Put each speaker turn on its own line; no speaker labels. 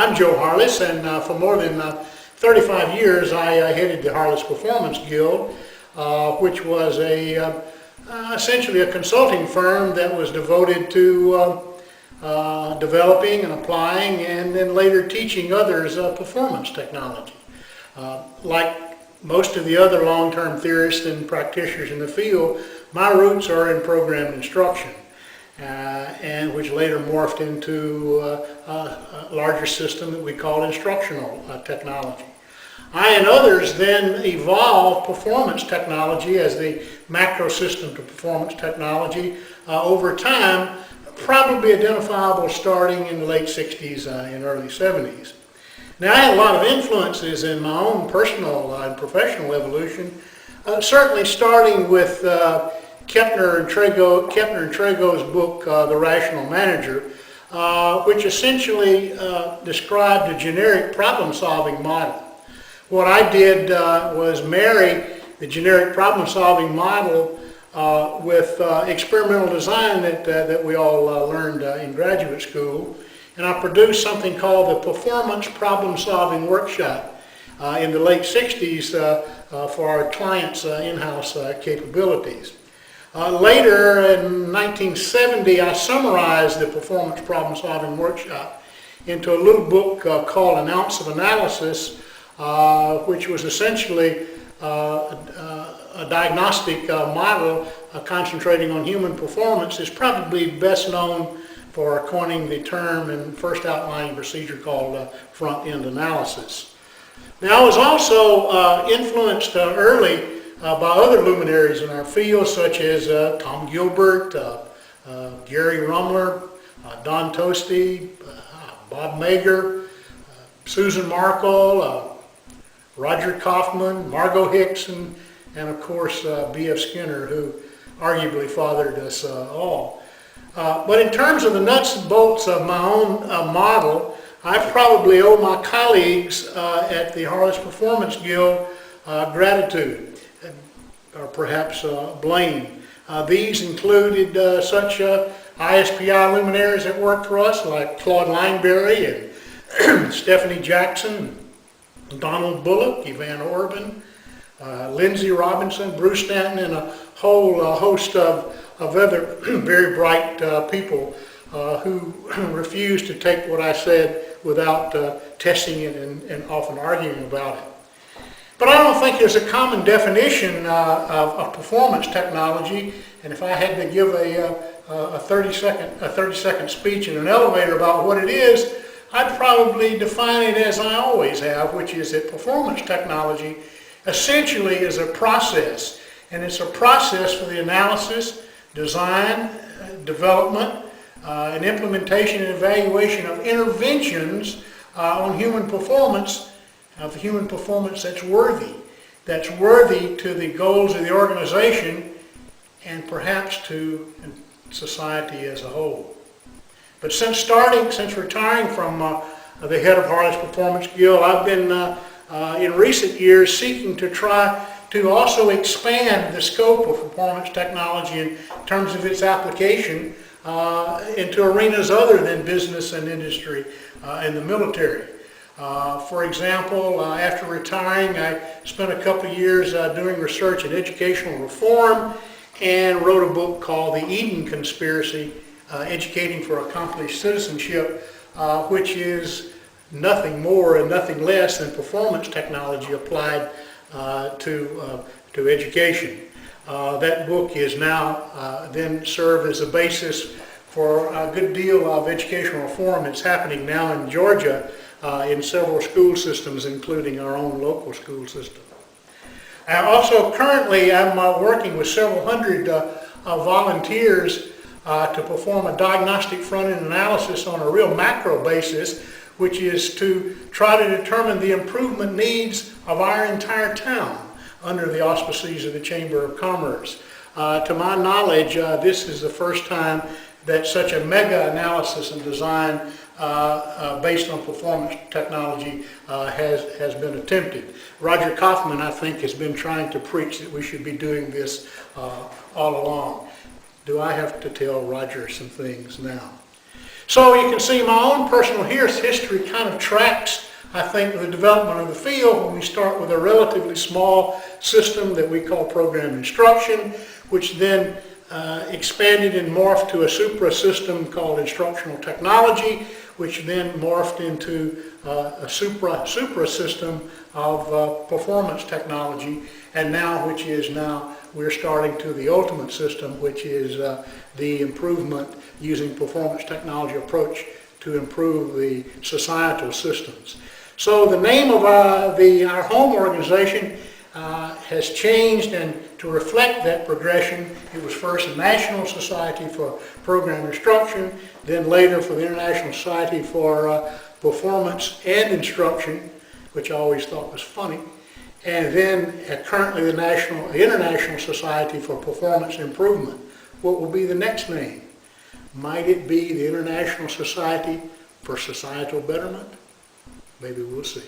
I'm Joe Harless, and for more than 35 years I headed the Harless Performance Guild, which was essentially a consulting firm that was devoted to developing and applying and then later teaching others performance technology. Like most of the other long-term theorists and practitioners in the field, my roots are in program instruction. And which later morphed into a larger system that we call instructional technology. I and others then evolved performance technology as the macro system to performance technology over time, probably identifiable starting in the late 60s and early 70s. Now, I had a lot of influences in my own personal and professional evolution, certainly starting with Kepner and Trego's book, The Rational Manager, which essentially described a generic problem-solving model. What I did was marry the generic problem-solving model with experimental design that we all learned in graduate school, and I produced something called the Performance Problem-Solving Workshop in the late 60s for our clients' in-house capabilities. Later, in 1970, I summarized the Performance Problem-Solving Workshop into a little book called An Ounce of Analysis, which was essentially a diagnostic model concentrating on human performance. Is probably best known for coining the term and first outlining procedure called front-end analysis. Now, I was also influenced early by other luminaries in our field, such as Tom Gilbert, Gary Rumler, Don Toasty, Bob Mager, Susan Markle, Roger Kaufman, Margot Hicks, and of course B.F. Skinner, who arguably fathered us all. But in terms of the nuts and bolts of my own model, I probably owe my colleagues at the Harless Performance Guild gratitude, or perhaps blame. These included such ISPI luminaries that worked for us, like Claude Lineberry and Stephanie Jackson, Donald Bullock, Evan Orban, Lindsay Robinson, Bruce Stanton, and a whole host of other very bright people who refused to take what I said without testing it and often arguing about it. But I don't think there's a common definition of performance technology, and if I had to give a 30-second speech in an elevator about what it is, I'd probably define it as I always have, which is that performance technology essentially is a process, and it's a process for the analysis, design, development, and implementation and evaluation of interventions on human performance, of human performance that's worthy to the goals of the organization and perhaps to society as a whole. But since retiring from the head of Harless Performance Guild, I've been in recent years seeking to try to also expand the scope of performance technology in terms of its application into arenas other than business and industry and the military. For example, after retiring, I spent a couple of years doing research in educational reform and wrote a book called The Eden Conspiracy, Educating for Accomplished Citizenship, which is nothing more and nothing less than performance technology applied to education. That book is now then served as a basis for a good deal of educational reform that's happening now in Georgia in several school systems, including our own local school system. And also currently I'm working with several hundred volunteers to perform a diagnostic front-end analysis on a real macro basis, which is to try to determine the improvement needs of our entire town under the auspices of the Chamber of Commerce. To my knowledge, this is the first time that such a mega analysis and design based on performance technology has been attempted. Roger Kaufman, I think, has been trying to preach that we should be doing this all along. Do I have to tell Roger some things now? So you can see my own personal history kind of tracks, I think, the development of the field when we start with a relatively small system that we call program instruction, which then expanded and morphed to a supra system called instructional technology, which then morphed into a supra system of performance technology, and now we're starting to the ultimate system, which is the improvement using performance technology approach to improve the societal systems. So the name of our home organization has changed, and to reflect that progression, it was first the National Society for Program Instruction, then later for the International Society for Performance and Instruction, which I always thought was funny, and then currently the International Society for Performance Improvement. What will be the next name? Might it be the International Society for Societal Betterment? Maybe we'll see.